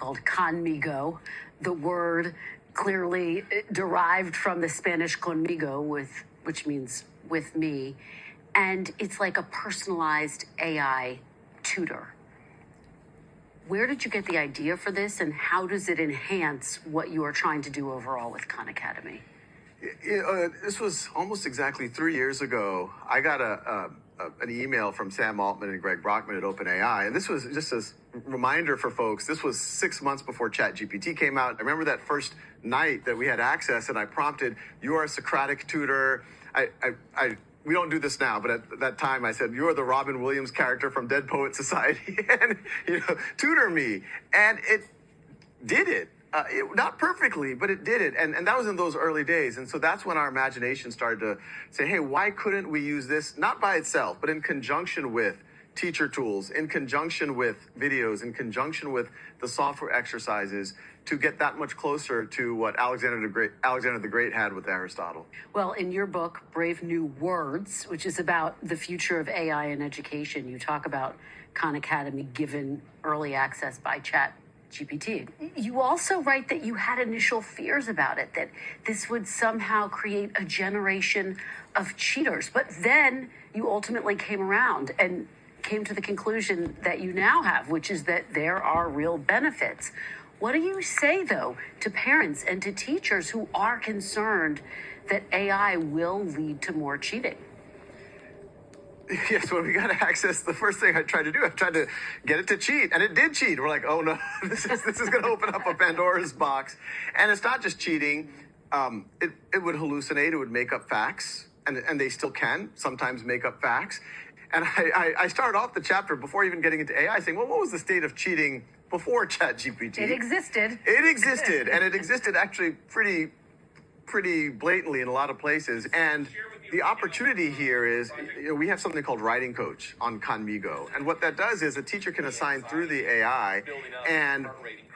called conmigo. The word clearly derived from the Spanish conmigo, which means with me. And it's like a personalized AI tutor. Where did you get the idea for this, and how does it enhance what you are trying to do overall with Khan Academy? This was almost exactly 3 years ago. I got an email from Sam Altman and Greg Brockman at OpenAI, and this was just a reminder for folks. This was 6 months before ChatGPT came out. I remember that first night that we had access, and I prompted, "You are a Socratic tutor." We don't do this now, but at that time I said, "You're the Robin Williams character from Dead Poet Society," and tutor me, and it did it. Not perfectly, but it did it. And that was in those early days. And so that's when our imagination started to say, hey, why couldn't we use this, not by itself, but in conjunction with teacher tools, in conjunction with videos, in conjunction with the software exercises, to get that much closer to what Alexander the Great had with Aristotle. Well, in your book, Brave New Words, which is about the future of AI in education, you talk about Khan Academy given early access by ChatGPT. You also write that you had initial fears about it, that this would somehow create a generation of cheaters. But then you ultimately came around and came to the conclusion that you now have, which is that there are real benefits. What do you say, though, to parents and to teachers who are concerned that AI will lead to more cheating? Yes, when we got access, the first thing I tried to do, I tried to get it to cheat, and it did cheat. We're like, oh no, this is going to open up a Pandora's box. And it's not just cheating. It would hallucinate. It would make up facts, and they still can sometimes make up facts. And I started off the chapter before even getting into AI saying, well, what was the state of cheating before ChatGPT? It existed. It existed, and it existed actually pretty blatantly in a lot of places. And the opportunity here is, we have something called Writing Coach on Conmigo. And what that does is a teacher can assign through the AI, and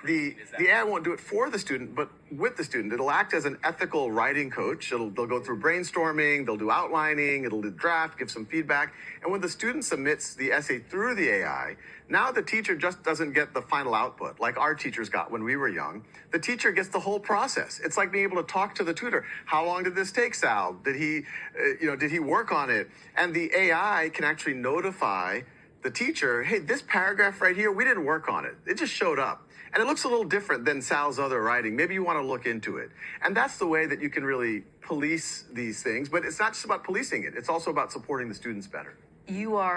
the AI won't do it for the student, but with the student. It'll act as an ethical writing coach. They'll go through brainstorming, they'll do outlining, it'll do draft, give some feedback. And when the student submits the essay through the AI, now the teacher just doesn't get the final output like our teachers got when we were young. The teacher gets the whole process. It's like being able to talk to the tutor. How long did this take, Sal? Did he work on it? And the AI can actually notify the teacher, hey, this paragraph right here, we didn't work on it. It just showed up. And it looks a little different than Sal's other writing. Maybe you want to look into it. And that's the way that you can really police these things. But it's not just about policing it. It's also about supporting the students better. You are